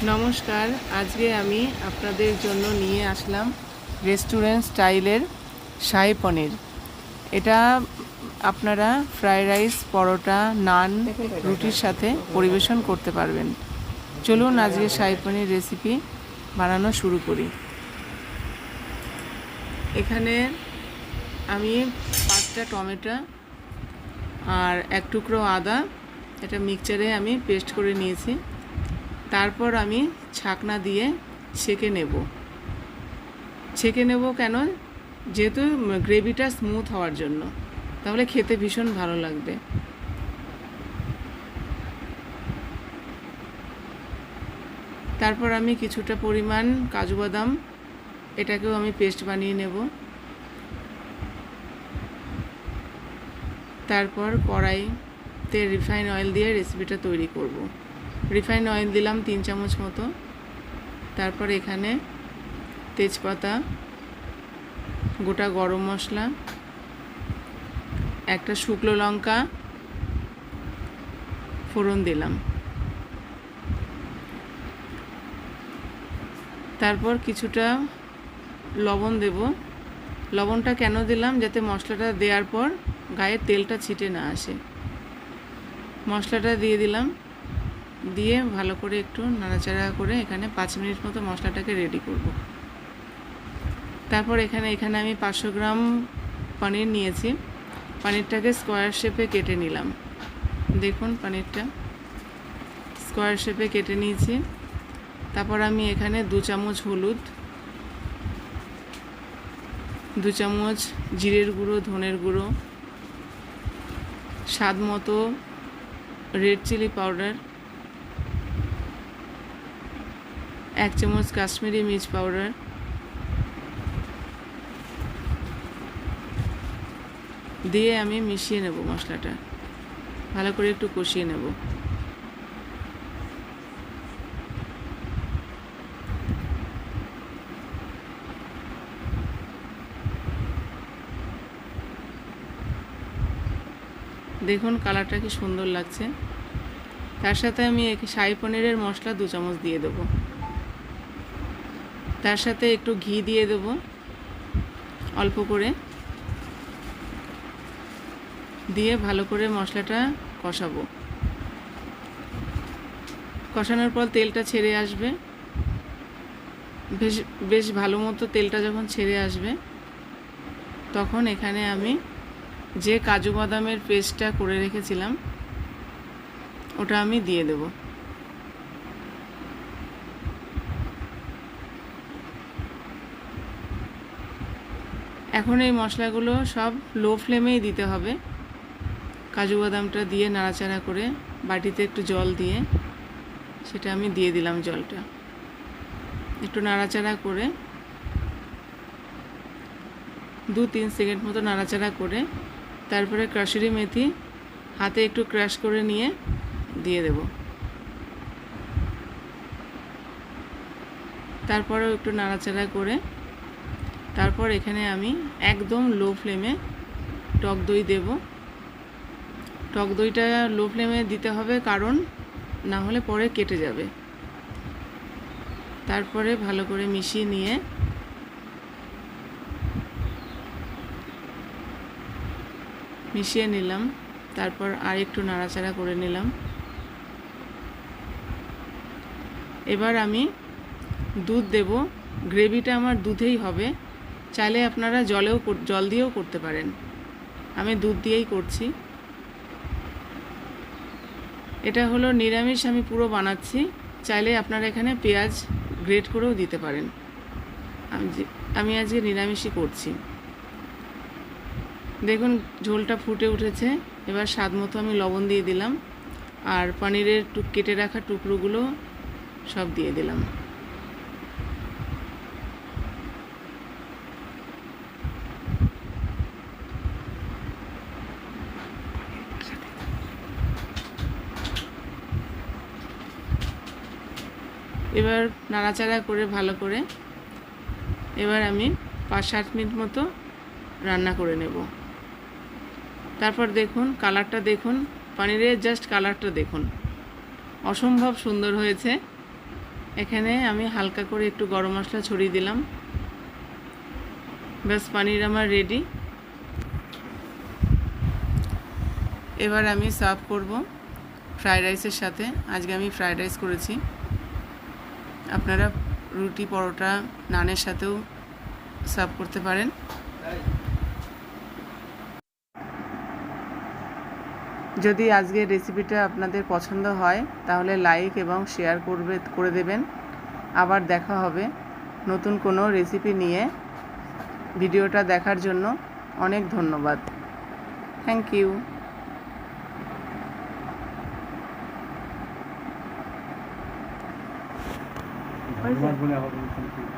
নমস্কার। আজকে আমি আপনাদের জন্য নিয়ে আসলাম রেস্টুরেন্ট স্টাইলের শাহী পনির। এটা আপনারা ফ্রাইড রাইস, পরোটা, নান, রুটির সাথে পরিবেশন করতে পারবেন। চলুন আজকে শাহী পনির রেসিপি বানানো শুরু করি। এখানে আমি 5টা টমেটো আর 1 টুকরো আদা এটা মিক্সচারে আমি পেস্ট করে নিয়েছি। তারপর আমি ছাকনা দিয়ে ছেঁকে নেব কেন? যেহেতু গ্রেভিটা স্মুথ হওয়ার জন্য, তাহলে খেতে ভীষণ ভালো লাগবে। তারপর আমি কিছুটা পরিমাণ কাজু বাদাম এটাকেও আমি পেস্ট বানিয়ে নেব। তারপর কড়াইতে রিফাইন অয়েল দিয়ে রেসিপিটা তৈরি করব। রিফাইন অয়েল দিলাম 3 চামচ মতো। তারপর এখানে তেজপাতা, গোটা গরম মশলা, একটা শুকনো লঙ্কা ফোড়ন দিলাম। তারপর কিছুটা লবণ দেব। লবণটা কেন দিলাম? যাতে মশলাটা দেওয়ার পর গায়ে তেলটা ছিটে না আসে। মশলাটা দিয়ে দিলাম, দিয়ে ভালো করে একটু নাড়াচাড়া করে এখানে 5 মিনিট মতো মশলাটাকে রেডি করব। তারপর এখানে আমি 500 গ্রাম পনির নিয়েছি। পনিরটাকে স্কোয়ার শেপে কেটে নিলাম। দেখুন পনিরটা স্কোয়ার শেপে কেটে নিয়েছি। তারপর আমি এখানে 2 চামচ হলুদ, 2 চামচ জিরের গুঁড়ো, ধনের গুঁড়ো, স্বাদ মতো রেড চিলি পাউডার, 1 চামচ কাশ্মীরি মির্চ পাউডার দিয়ে আমি মিশিয়ে নেব। মশলাটা ভালো করে একটু কষিয়ে নেব। দেখুন কালারটা কি সুন্দর লাগছে। তার সাথে আমি শাহী পনিরের মশলা 2 চামচ দিয়ে দেব। তার সাথে একটু ঘি দিয়ে দেব অল্প করে, দিয়ে ভালো করে মশলাটা কষাবো। কষানোর পর তেলটা ছেড়ে আসবে। বেশ ভালো মতো তেলটা যখন ছেড়ে আসবে, তখন এখানে আমি যে কাজু বাদামের পেস্টটা করে রেখেছিলাম ওটা আমি দিয়ে দেব। এখন এই মশলাগুলো সব লো ফ্লেমেই দিতে হবে। কাজু বাদামটা দিয়ে নাড়াচাড়া করে বাটিতে একটু জল দিয়ে সেটা আমি দিয়ে দিলাম। জলটা একটু নাড়াচাড়া করে 2-3 সেকেন্ড মতো নাড়াচাড়া করে তারপরে কাসুরি মেথি হাতে একটু ক্রাশ করে নিয়ে দিয়ে দেব। তারপরেও একটু নাড়াচাড়া করে তারপর এখানে আমি একদম লো ফ্লেমে টক দই দেব। টক দইটা লো ফ্লেমে দিতে হবে, কারণ না হলে পরে কেটে যাবে। তারপরে ভালো করে মিশিয়ে নিলাম। তারপর আর একটু নাড়াচাড়া করে নিলাম। এবার আমি দুধ দেব। গ্রেভিটা আমার দুধেই হবে, চাইলে আপনারা জল দিয়েও করতে পারেন। আমি দুধ দিয়েই করছি। এটা হলো নিরামিষ, আমি পুরো বানাচ্ছি। চাইলে আপনারা এখানে পেঁয়াজ গ্রেট করেও দিতে পারেন। আমি আজকে নিরামিষই করছি। দেখুন ঝোলটা ফুটে উঠেছে। এবার স্বাদ মতো আমি লবণ দিয়ে দিলাম, আর পনিরের কেটে রাখা টুকরোগুলো সব দিয়ে দিলাম। এবার নাড়াচাড়া করে ভালো করে এবার আমি 5-7 মিনিট মতো রান্না করে নেব। তারপর দেখুন কালারটা, দেখুন পনিরের জাস্ট কালারটা দেখুন, অসম্ভব সুন্দর হয়েছে। এখানে আমি হালকা করে একটু গরম মশলা ছড়িয়ে দিলাম। ব্যাস, পনির আমার রেডি। এবার আমি সার্ভ করব ফ্রাইড রাইসের সাথে। আজকে আমি ফ্রাইড রাইস করেছি। আপনারা রুটি, পরোটা, নানের সাথেও সার্ভ করতে পারেন। যদি আজকের রেসিপিটা আপনাদের পছন্দ হয় তাহলে লাইক এবং শেয়ার করে দেবেন। আবার দেখা হবে নতুন কোনো রেসিপি নিয়ে। ভিডিওটা দেখার জন্য অনেক ধন্যবাদ। Thank you.